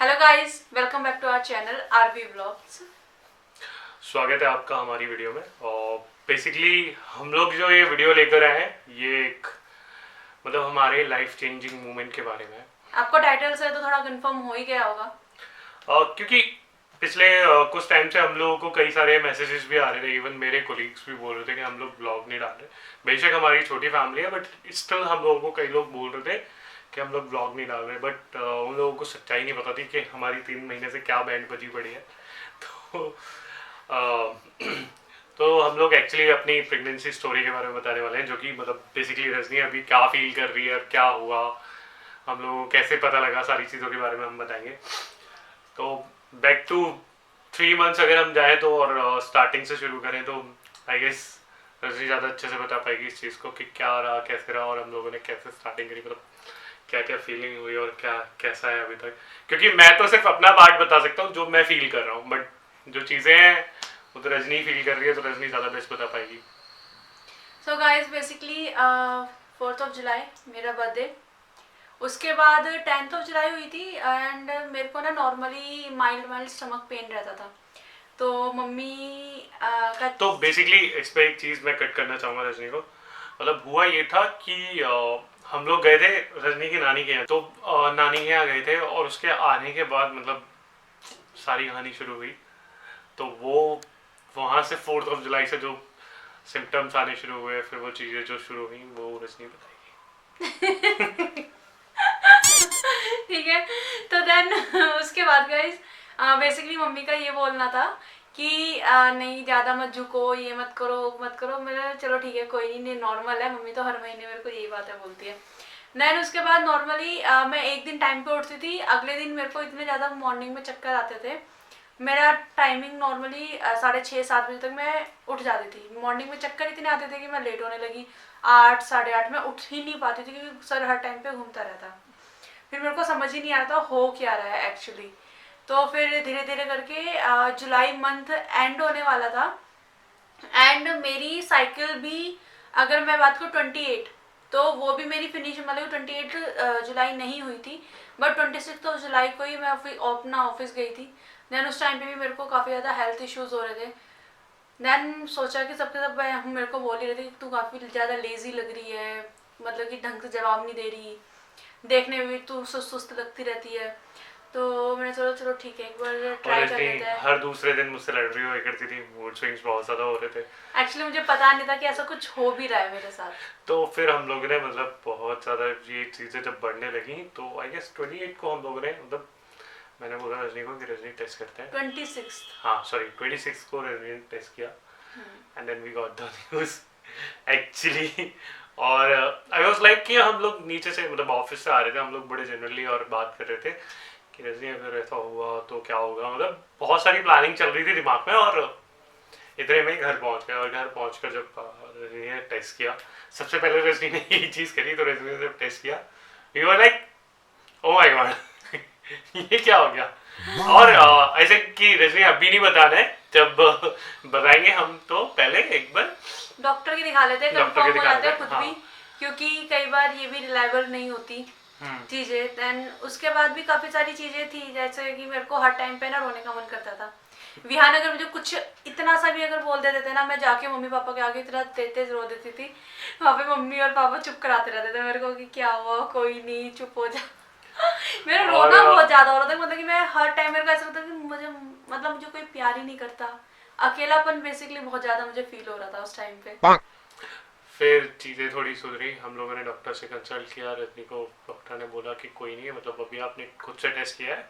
Hello guys, welcome back to our channel RV vlogs. स्वागत है आपका हमारी वीडियो में। और बेसिकली हम लोग जो ये वीडियो लेकर आए हैं ये एक मतलब हमारे लाइफ चेंजिंग मोमेंट के बारे में है। आपको टाइटल से तो थोड़ा कंफर्म हो ही गया होगा। क्योंकि पिछले कुछ टाइम से हम लोगों को कई सारे मैसेजेस भी आ रहे थे, इवन मेरे कोलीग्स भी बोल रहे थे कि हम लोग ब्लॉग नहीं डाल रहे। बेशक हमारी छोटी फैमिली है बट स्टिल हम लोगों को कई लोग बोल रहे थे कि हम लोग ब्लॉग नहीं डाल रहे। बट उन लोगों को सच्चाई नहीं पता थी कि हमारी 3 महीने से क्या बैंड बजी पड़ी है। तो अ, तो हम लोग एक्चुअली अपनी प्रेगनेंसी स्टोरी के बारे में बताने वाले हैं, जो कि मतलब बेसिकली रजनी अभी क्या फील कर रही है और क्या हुआ, हम लोगों को कैसे पता लगा, सारी चीज़ों के बारे में हम बताएंगे। तो बैक टू 3 मंथ्स अगर हम जाएं तो, और स्टार्टिंग से शुरू करें तो आई गेस रजनी ज़्यादा अच्छे से बता पाएगी इस चीज़ को कि क्या रहा, कैसे रहा, और हम लोगों ने कैसे स्टार्टिंग करी, मतलब क्या क्या फीलिंग हुई और क्या कैसा है अभी तक। क्योंकि मैं तो सिर्फ अपना पार्ट बता सकता हूँ जो मैं फील कर रहा हूँ, बट जो चीज़ें हैं वो तो रजनी फील कर रही है, तो रजनी ज़्यादा बेस्ट बता पाएगी। So guys, basically 4th of July मेरा बर्थडे, उसके बाद 10th ऑफ जुलाई हुई थी। एंड मेरे को ना normally mild mild stomach pain रहता था, तो मम्मी का। तो बेसिकली इस पर एक चीज़ मैं कट करना चाहूँगा रजनी को। मतलब हुआ ये था कि हम लोग गए थे रजनी की नानी के यहाँ। तो नानी के यहाँ गए थे और उसके आने के बाद मतलब सारी कहानी शुरू हुई। तो वो वहाँ से 4th ऑफ जुलाई से जो सिम्टम्स आने शुरू हुए, फिर वो चीज़ें जो शुरू हुई वो रजनी बताएगी। ठीक है। तो देन उसके बाद गाइस, बेसिकली मम्मी का ये बोलना था कि नहीं ज़्यादा मत झुको, ये मत करो, वो मत करो। मेरा चलो ठीक है, कोई नहीं, नॉर्मल है। मम्मी तो हर महीने मेरे को यही बातें बोलती है। देन उसके बाद नॉर्मली मैं एक दिन टाइम पे उठती थी, अगले दिन मेरे को इतने ज़्यादा मॉर्निंग में चक्कर आते थे। मेरा टाइमिंग नॉर्मली 6:30-7 बजे तक मैं उठ जाती थी। मॉर्निंग में चक्कर इतने आते थे कि मैं लेट होने लगी। 8 8:30 में उठ ही नहीं पाती थी क्योंकि सर हर टाइम पे घूमता रहता। फिर मेरे को समझ ही नहीं आता हो क्या रहा है एक्चुअली। तो फिर धीरे धीरे करके जुलाई मंथ एंड होने वाला था। एंड मेरी साइकिल भी, अगर मैं बात करूँ 28, तो वो भी मेरी फिनिश, मतलब 28 जुलाई नहीं हुई थी, बट 26 जुलाई को ही मैं अपना ऑफिस गई थी। देन उस टाइम पे भी मेरे को काफ़ी ज़्यादा हेल्थ इश्यूज हो रहे थे। देन सोचा कि सबके सब मेरे को बोल ही रहे थे कि तू काफ़ी ज़्यादा लेजी लग रही है, मतलब कि ढंग से जवाब नहीं दे रही, देखने में भी तू सुस्त सुस्त लगती रहती है। तो मैंने सोचा चलो ठीक है, एक बार और ट्राई कर रजनी लेते हैं। हर दूसरे दिन मुझसे लड़ रही हुआ करती थी, मूड स्विंग्स बहुत ज़्यादा हो रहे थे। एक्चुअली मुझे पता नहीं था कि ऐसा कुछ हो भी रहा है मेरे साथ। तो फिर हम लोगों ने मतलब बहुत ज़्यादा ये चीज़ें जब बढ़ने लगी तो आई गेस 28 को हम लोगों ने मतलब मैंने बोला रजनी को कि रजनी टेस्ट करते हैं। 26। हाँ सॉरी, 26 को रजनी ने टेस्ट किया and then we got the news actually. और आई वाज लाइक कि हम लोग नीचे से मतलब ऑफिस से आ रहे थे हम लोग बड़े जनरली और बात कर रहे थे कि रजनी अगर ऐसा हुआ तो क्या होगा, मतलब बहुत सारी प्लानिंग चल रही थी दिमाग में। और इतने में ही घर पहुंच गया, और घर पहुंचकर जब रजनी ने टेस्ट किया, सबसे पहले रजनी ने यही चीज़ करी। तो रजनी ने जब टेस्ट किया we were like oh my God ये क्या हो गया। और ऐसे कि रजनी अभी नहीं बताना है, जब बताएंगे हम तो पहले एक बार डॉक्टर की दिखा लेते हैं, डॉक्टर के कंफर्म हो दिखाने जाते हैं थे। खुद हाँ। भी, क्योंकि कई बार ये भी रिलायबल नहीं होती चीज़ें। देन उसके बाद भी काफ़ी सारी चीज़ें थी, जैसे कि मेरे को हर टाइम पे ना रोने का मन करता था। विहान अगर मुझे कुछ इतना सा भी अगर बोल देते थे ना, मैं जाके मम्मी पापा के आगे इतना तेज तेज रो देती थी। वहाँ पे मम्मी और पापा चुप कराते रहते थे मेरे को कि क्या हुआ, कोई नहीं, चुप हो जा। मेरा और रोना बहुत ज़्यादा हो रहा था, मतलब कि मैं हर टाइम मेरे को ऐसा लगता था कि मुझे, मतलब मुझे कोई प्यार ही नहीं करता। अकेलापन बेसिकली बहुत ज़्यादा मुझे फील हो रहा था उस टाइम पे। फिर चीज़ें थोड़ी सुधरी, हम लोगों ने डॉक्टर से कंसल्ट किया। रजनी को डॉक्टर ने बोला कि कोई नहीं है, मतलब अभी आपने खुद से टेस्ट किया है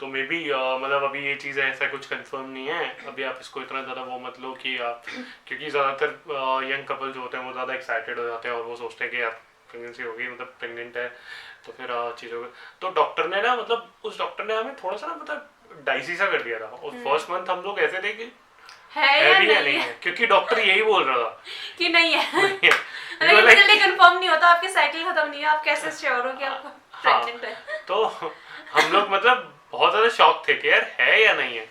तो मे बी मतलब अभी ये चीज़ है, ऐसा कुछ कंफर्म नहीं है अभी। आप इसको इतना ज़्यादा वो मत लो कि आप, क्योंकि ज़्यादातर यंग कपल जो होते हैं वो ज़्यादा एक्साइटेड हो जाते हैं और वो सोचते हैं कि यार प्रेगनेंसी हो गई, मतलब प्रेग्नेंट है, तो फिर चीज़ों को। तो डॉक्टर ने ना, मतलब उस डॉक्टर ने हमें थोड़ा सा ना मतलब डाइसी सा कर दिया था। और फर्स्ट मंथ हम लोग ऐसे थे कि है है या भी या नहीं नहीं है है, क्योंकि डॉक्टर यही बोल रहा था कि नहीं है। नहीं है। We मतलब were इतनी like, जल्दी कंफर्म नहीं होता, आपकी साइकिल खत्म नहीं है, आप कैसे श्योर हो कि आप हाँ। प्रेग्नेंट है। तो हम लोग मतलब बहुत ज़्यादा शॉक थे कि यार है या नहीं है,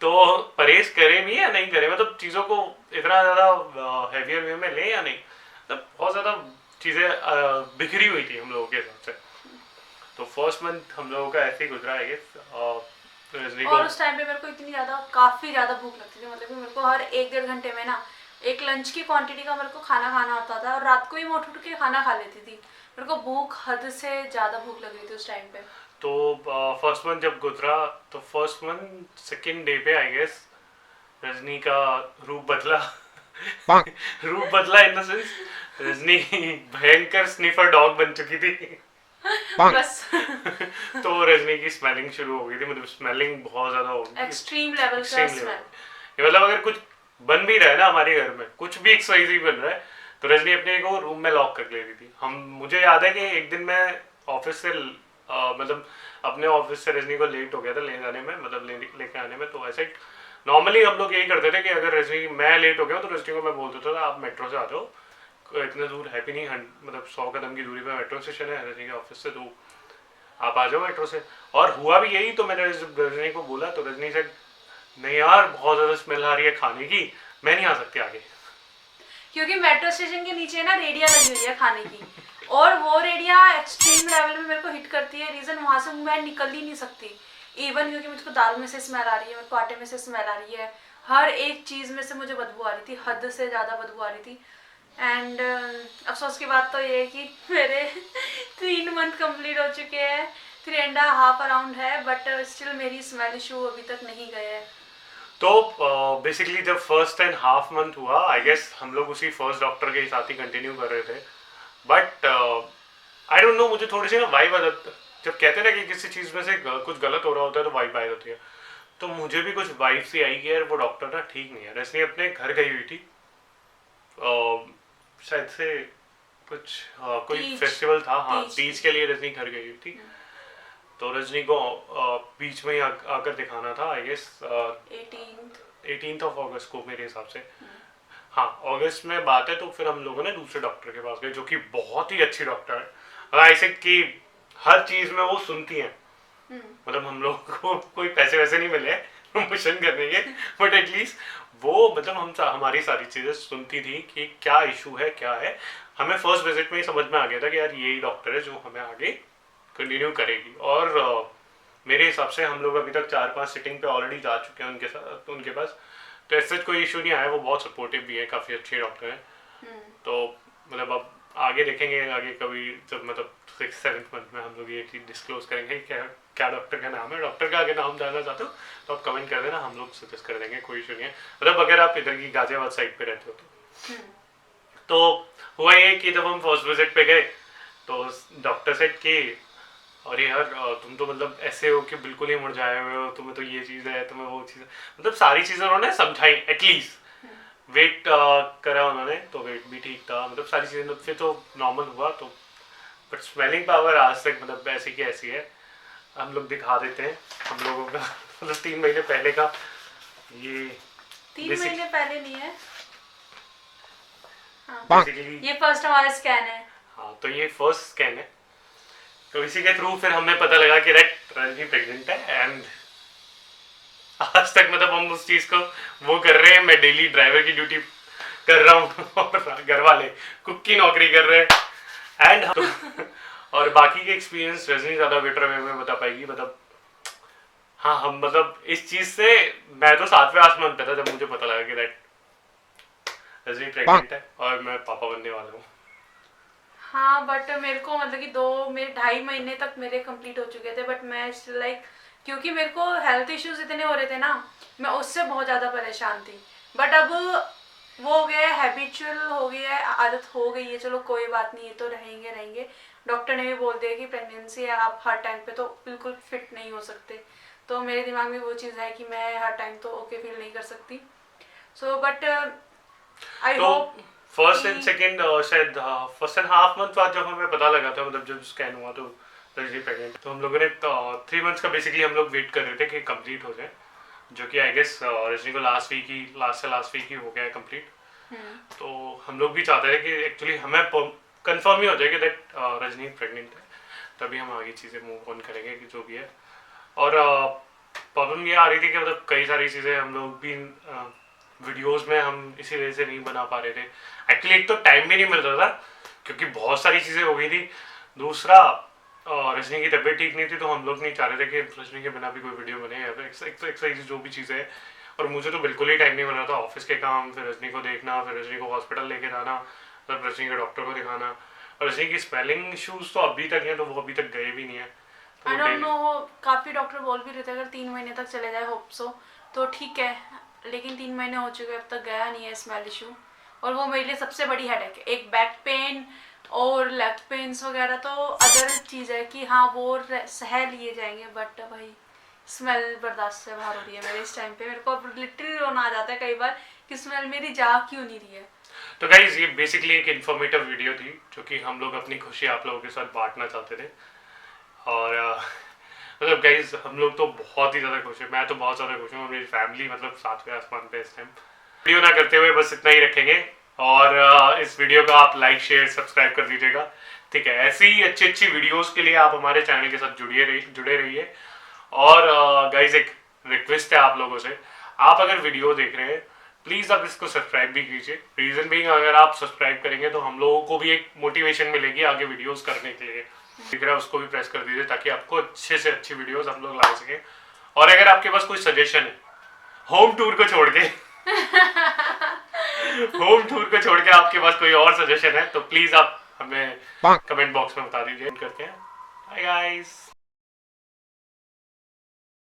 तो परहेज करें भी या नहीं करें, मतलब चीज़ों को इतना ज़्यादा हैवियर वे में ले या नहीं, मतलब बहुत ज़्यादा चीज़ें बिखरी हुई थी हम लोगों के हिसाब से। तो फर्स्ट मंथ हम लोगों का ऐसे ही गुजरा है रजनी को। और उस टाइम पे मेरे को इतनी ज़्यादा काफ़ी ज़्यादा भूख लगती थी, मतलब कि मेरे को हर 1-1.5 घंटे में ना एक लंच की क्वांटिटी का मेरे को खाना खाना होता था, और रात को ही मैं उठ उठ के खाना खा लेती थी। मेरे को भूख हद से ज़्यादा भूख लग रही थी उस टाइम पे। तो फर्स्ट मंथ जब गुजरा तो फर्स्ट मंथ सेकेंड डे पे आई गेस रजनी का रूप बदला। रूप बदला इन द सेंस रजनी भयंकर स्निफर डॉग बन चुकी थी। बस तो रजनी की स्मेलिंग शुरू हो गई थी, मतलब स्मेलिंग बहुत ज्यादा हो गई, एक्सट्रीम लेवल का एक्सट्रीम स्मेल। लेवल। मतलब अगर कुछ बन भी रहा है ना हमारे घर में, कुछ भी एक्सरसाइज बन रहा है, तो रजनी अपने को रूम में लॉक कर लेती थी। हम मुझे याद है कि एक दिन मैं ऑफिस से मतलब अपने ऑफिस से रजनी को लेट हो गया था ले जाने में, मतलब लेके आने में। तो ऐसे नॉर्मली हम लोग यही करते थे कि अगर रजनी मैं लेट हो गया तो रजनी को मैं बोल देता था आप मेट्रो से आ जाओ, इतना दूर है भी नहीं, मतलब 100 कदम की दूरी पे मेट्रो स्टेशन है रजनी के ऑफिस से, तो आप आ जाओ मेट्रो से। और हुआ भी यही। तो मैंने जब रजनी को बोला तो रजनी से नहीं यार बहुत ज़्यादा स्मेल आ रही है खाने की, मैं नहीं आ सकती आगे। क्योंकि मेट्रो स्टेशन के नीचे ना रेडिया लगी हुई है खाने की, और वो रेडिया एक्सट्रीम लेवल में मेरे को हिट करती है। रीज़न वहाँ से मैं निकल ही नहीं सकती। इवन क्योंकि मुझको दाल में से स्मेल आ रही है, मेरे को आटे में से स्मेल आ रही है, हर एक चीज़ में से मुझे बदबू आ रही थी, हद से ज़्यादा बदबू आ रही थी। एंड अफसोस की बात तो ये है कि मेरे 3 मंथ कंप्लीट हो चुके हैं, 3.5 अराउंड है, बट स्टिल मेरी स्मेल इशू अभी तक नहीं गए है। तो बेसिकली जब फर्स्ट एंड हाफ मंथ हुआ आई गेस हम लोग उसी फर्स्ट डॉक्टर के साथ ही कंटिन्यू कर रहे थे। बट आई डोंट नो, मुझे थोड़ी सी ना वाइब आ जाती, जब कहते हैं ना कि किसी चीज़ में से कुछ गलत हो रहा होता है तो वाइब आ जाती है। तो मुझे भी कुछ वाइब सी आई कि यार वो डॉक्टर ना ठीक नहीं है। रजनी अपने घर गई हुई थी, शायद से कुछ कोई तीज, फेस्टिवल था, हाँ तीज तीज के लिए रजनी घर गई हुई थी। तो रजनी को बीच में ही आकर दिखाना था आई गेस 18th ऑफ अगस्त को मेरे हिसाब से। हाँ अगस्त में बात है। तो फिर हम लोगों ने दूसरे डॉक्टर के पास गए जो कि बहुत ही अच्छी डॉक्टर है, और ऐसे कि हर चीज़ में वो सुनती हैं। मतलब हम लोग को कोई पैसे वैसे नहीं मिले प्रमोशन करने के, बट एटलीस्ट वो मतलब हमारी सारी चीज़ें सुनती थी कि क्या इशू है क्या है। हमें फर्स्ट विजिट में ही समझ में आ गया था कि यार यही डॉक्टर है जो हमें आगे कंटिन्यू करेगी। और मेरे हिसाब से हम लोग अभी तक 4-5 सिटिंग पे ऑलरेडी जा चुके हैं उनके साथ, उनके पास। तो ऐसे कोई इशू नहीं आया, वो बहुत सपोर्टिव भी है, काफ़ी अच्छे डॉक्टर हैं। तो मतलब अब आगे देखेंगे, आगे कभी जब मतलब 6-7 मंथ में हम लोग ये चीज़ डिस्क्लोज करेंगे क्या क्या डॉक्टर का नाम है। डॉक्टर का अगर नाम जानना चाहते हो तो आप कमेंट कर देना, हम लोग सजेस्ट कर देंगे, कोई इशू नहीं है। मतलब अगर आप इधर की गाजियाबाद साइड पे रहते हो तो हुआ ये कि जब हम फर्स्ट विजिट पे गए तो डॉक्टर सेड कि अरे यार तुम तो मतलब ऐसे हो कि बिल्कुल ही मुरझाए हुए हो, तुम्हें तो ये चीज़ है, तुम्हें वो चीज़ है, मतलब सारी चीज़ें उन्होंने समझाई एटलीस्ट। वेट करा उन्होंने तो वेट भी ठीक था, मतलब सारी चीज़ें फिर तो नॉर्मल हुआ। तो बट स्मेलिंग पावर आज तक मतलब ऐसी की ऐसी है। हम लोग दिखा देते हैं हम लोगों का मतलब 3 महीने पहले का ये 3 महीने पहले नहीं है, हाँ बेसिकली। ये फर्स्ट हमारा स्कैन है। हाँ तो ये फर्स्ट स्कैन है। तो इसी के थ्रू फिर हमें पता लगा कि रेट रणजी प्रेग्नेंट है। एंड आज तक मतलब हम उस चीज़ को वो कर रहे हैं, मैं डेली ड्राइवर की ड्यूटी कर रहा हूँ और घर वाले कुक की नौकरी कर रहे हैं। एंड और बाकी के एक्सपीरियंस रजनी ज़्यादा बेटर वे में बता पाएगी। मतलब हाँ हम मतलब इस चीज़ से मैं तो 7वें आसमान पे था जब मुझे पता लगा कि दैट रजनी प्रेग्नेंट है और मैं पापा बनने वाला हूँ। हाँ बट मेरे को मतलब कि 2-2.5 महीने तक मेरे कंप्लीट हो चुके थे, बट मैं लाइक क्योंकि मेरे को हेल्थ इश्यूज इतने हो रहे थे ना, मैं उससे बहुत ज़्यादा परेशान थी। बट अब वो हो गया है, हैबिचुअल हो गया है, आदत हो गई है, चलो कोई बात नहीं, ये तो रहेंगे रहेंगे। डॉक्टर ने भी बोल दिया कि प्रेगनेंसी है, आप हर टाइम पे तो बिल्कुल फिट नहीं हो सकते। तो मेरे दिमाग में वो चीज़ है कि मैं हर टाइम तो ओके फील नहीं कर सकती। सो बट आई तो होप फर्स्ट एंड सेकेंड शायद फर्स्ट एंड हाफ मंथ बाद जब हमें पता लगा था, मतलब जब स्कैन हुआ तो रजनी प्रेग्नेंट, तो हम लोगों ने 3 मंथ्स का बेसिकली हम लोग वेट कर रहे थे कि कंप्लीट हो जाए, जो कि आई गेस रजनी को लास्ट वीक ही हो गया है कंप्लीट। तो हम लोग भी चाहते थे कि एक्चुअली हमें कंफर्म ही हो जाए कि दैट रजनी प्रेग्नेंट है, तभी हम आगे चीज़ें मूव ऑन करेंगे कि जो भी है। और प्रॉब्लम ये आ रही थी कि मतलब कई सारी चीज़ें हम लोग भी वीडियोस में हम इसी वजह से नहीं बना पा रहे थे। एक्चुअली एक तो टाइम भी नहीं मिल रहा था क्योंकि बहुत सारी चीज़ें हो गई थी। दूसरा और रजनी की तबीयत ठीक नहीं थी, तो हम लोग नहीं चाह रहे थे कि रजनी के बिना भी कोई वीडियो बने या फिर एक्सरसाइज जो भी चीज़ें है। और मुझे तो बिल्कुल ही टाइम नहीं मिल रहा था, ऑफिस के काम, फिर रजनी को देखना, फिर रजनी को हॉस्पिटल लेके जाना, फिर रजनी के डॉक्टर को दिखाना। और रजनी की स्पेलिंग इशूज़ तो अभी तक हैं, तो वो अभी तक गए भी नहीं है। तो आई वो डोंट daily- नो, काफ़ी डॉक्टर बोल भी रहे थे अगर 3 महीने तक चले जाए होप सो तो ठीक है, लेकिन 3 महीने हो चुके अब तक गया नहीं है स्मेल इशू। और वो मेरे लिए सबसे बड़ी हेडेक है। एक बैक पेन और लेग पेन्स वगैरह तो अदर चीज़ है कि हाँ वो सह लिए जाएंगे, बट भाई स्मेल बर्दाश्त से बाहर हो रही है मेरे इस टाइम पे। मेरे को अब लिटरली रोना आ जाता है कई बार कि स्मेल मेरी जा क्यों नहीं रही है। तो गाइज ये बेसिकली एक इन्फॉर्मेटिव वीडियो थी, जो कि हम लोग अपनी खुशी आप लोगों के साथ बांटना चाहते थे। और मतलब गाइज हम लोग तो बहुत ही ज़्यादा खुश हैं, मैं तो बहुत ज़्यादा खुश हूँ, मेरी फैमिली मतलब सातवें आसमान पे इस टाइम। वीडियो ना करते हुए बस इतना ही रखेंगे, और इस वीडियो का आप लाइक शेयर सब्सक्राइब कर दीजिएगा, ठीक है। ऐसी ही अच्छी अच्छी वीडियोस के लिए आप हमारे चैनल के साथ जुड़े रहिए। और गाइज एक रिक्वेस्ट है आप लोगों से, आप अगर वीडियो देख रहे हैं प्लीज़ आप इसको सब्सक्राइब भी कीजिए। रीज़न बीइंग, अगर आप सब्सक्राइब करेंगे तो हम लोगों को भी एक मोटिवेशन मिलेगी आगे वीडियोस करने के लिए। दिख रहा है उसको भी प्रेस कर दीजिए, ताकि आपको अच्छे से अच्छी वीडियोस हम लोग ला सकें। और अगर आपके पास कोई सजेशन है होम टूर को छोड़ के होम टूर को छोड़ के आपके पास कोई और सजेशन है तो प्लीज़ आप हमें कमेंट बॉक्स में बता दीजिए। करते हैं, बाय गाइस।